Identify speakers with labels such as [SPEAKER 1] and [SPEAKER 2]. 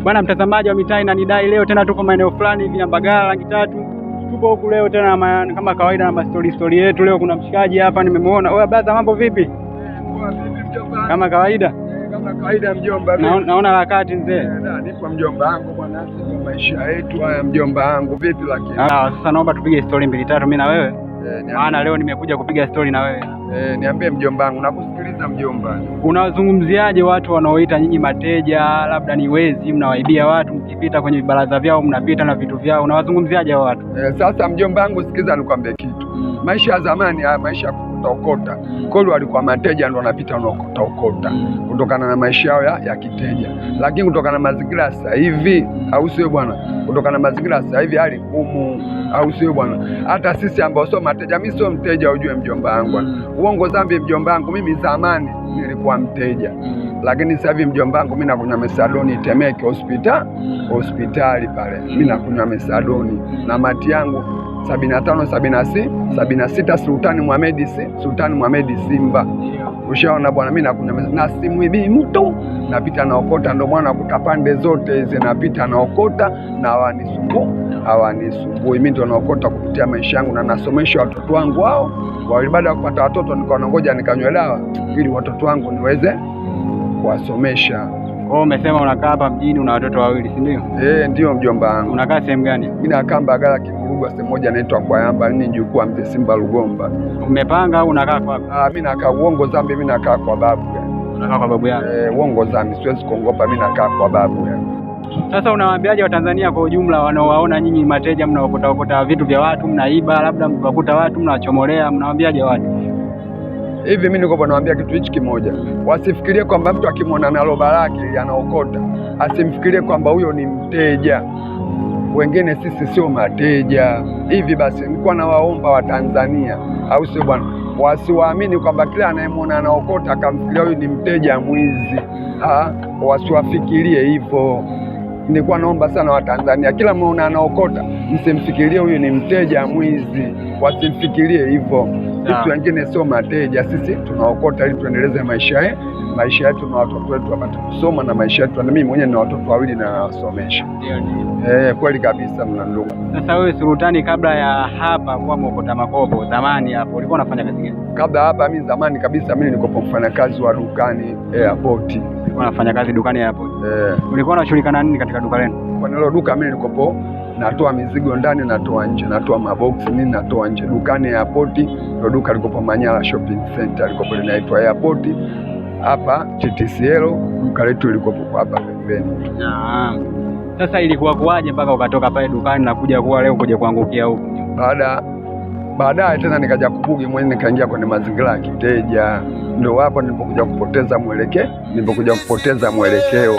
[SPEAKER 1] Bwana mtazamaji wa Mitaa Inanidai, leo tena tuko maeneo fulani hivi ya Mbagala rangi tatu. Tupo huku leo tena kama kawaida na story yetu. Leo kuna mshikaji hapa nimemuona. Oya brother, mambo vipi?
[SPEAKER 2] Poa vipi mjomba?
[SPEAKER 1] Kama kawaida?
[SPEAKER 2] Kama kawaida mjomba.
[SPEAKER 1] Naona harakati mzee.
[SPEAKER 2] Nipo mjomba wangu bwana, maisha yetu haya mjomba wangu, vipi lakini?
[SPEAKER 1] Sasa naomba tupige story mbili tatu mimi na wewe. Maana leo nimekuja kupiga story na wewe.
[SPEAKER 2] Niambie mjomba wangu, nakusikiliza mjomba.
[SPEAKER 1] Unawazungumziaje watu wanaoita nyinyi mateja, labda ni wezi, mnawaibia watu mkipita kwenye baraza vyao, mnapita na vitu vyao? Unawazungumziaje hao watu?
[SPEAKER 2] Sasa mjomba wangu, sikiza nikwambie kitu. Maisha ya zamani haya maisha okota. Kweli walikuwa mateja ndio wanapita wanaokota okota. Kutokana na maisha yao ya kiteja. Lakini kutokana na mazingira sasa hivi, au sio bwana? Kutokana na mazingira sasa hivi hali ngumu, au sio bwana? Hata sisi ambao sio mateja, mimi sio mteja ujue mjomba wangu. Uongo zambi mjomba wangu, mimi zamani nilikuwa mteja. Lakini sasa hivi mjomba wangu mimi nakunywa mesadoni Temeke hospitali pale. Mimi nakunywa mesadoni na mati yangu 75 76 Sultani Mohamed Simba. Ushaona bwana, mimi nakunywa na simu hivi mtu napita naokota, ndio mwana kuta pande zote hizi napita naokota na hawanisumbui. Mimi ndio naokota kupitia maisha yangu na nasomesha watoto wangu wao. Baada ya kupata watoto nikaona ngoja nikanywe dawa ili watoto wangu niweze kuwasomesha.
[SPEAKER 1] Kwa umesema unakaa hapa mjini, una watoto wawili, si ndio?
[SPEAKER 2] Ndio mjomba wangu.
[SPEAKER 1] Unakaa sehemu gani?
[SPEAKER 2] Mimi nakaa Mbagala Kimurugwa, sehemu moja inaitwa kwa Yamba, ni jukuu Mzee Simba Lugomba.
[SPEAKER 1] Umepanga au unakaa kwa wapi?
[SPEAKER 2] Mimi nakaa uongo zambi, mimi nakaa kwa babu.
[SPEAKER 1] Unakaa kwa babu yako?
[SPEAKER 2] Uongo zambi, siwezi kuongopa, mimi nakaa kwa babu.
[SPEAKER 1] Sasa unawaambiaje Watanzania kwa ujumla wanaowaona nyinyi mateja mnaokota vitu vya watu, mnaiba, labda mkiwakuta watu mnawachomolea, mnawaambiaje watu?
[SPEAKER 2] Hivi mimi niko nawaambia kitu hichi kimoja. Wasifikirie kwamba mtu akimwona na roba lake anaokota, asimfikirie kwamba huyo ni mteja. Wengine sisi sio mateja. Hivi basi nilikuwa nawaomba Watanzania, au sio bwana, wasiwaamini kwamba kila anayemwona anaokota akamfikiria huyu ni mteja mwizi. Wasiwafikirie hivyo. Nilikuwa naomba sana Watanzania, kila mwana anaokota msimfikirie huyu ni mteja mwizi. Wasimfikirie hivyo. Sisi wengine sio mateja, sisi tunaokota ili tuendeleze maisha yetu na watoto wetu wapate kusoma na maisha yetu. Na mimi mwenyewe nina watoto wawili na nawasomesha. Kweli kabisa mna ndugu.
[SPEAKER 1] Sasa wewe Sultani, kabla ya hapa kuwa mwokota makopo, zamani hapo ulikuwa unafanya kazi gani?
[SPEAKER 2] Kabla hapa mimi zamani kabisa mimi nilikuwa mfanyakazi wa dukani airport.
[SPEAKER 1] Ulikuwa unafanya kazi dukani airport? Ulikuwa unashughulika na nini katika duka lenu?
[SPEAKER 2] Kwa hilo duka mimi nilikuwa natoa mizigo ndani, natoa nje, natoa maboksi nini, natoa nje. Dukani airport ndio duka liko Manyara Shopping Center, liko linaitwa airport. Hapa TTCL duka letu liko hapa pembeni.
[SPEAKER 1] Sasa ilikuwa kuaje mpaka ukatoka pale dukani na kuja kuwa leo kuja kuangukia huku? Baadaye tena nikaja kubugi mwenyewe, nikaingia kwenye mazingira ya kiteja. Ndio hapo nilipokuja kupoteza mwelekeo.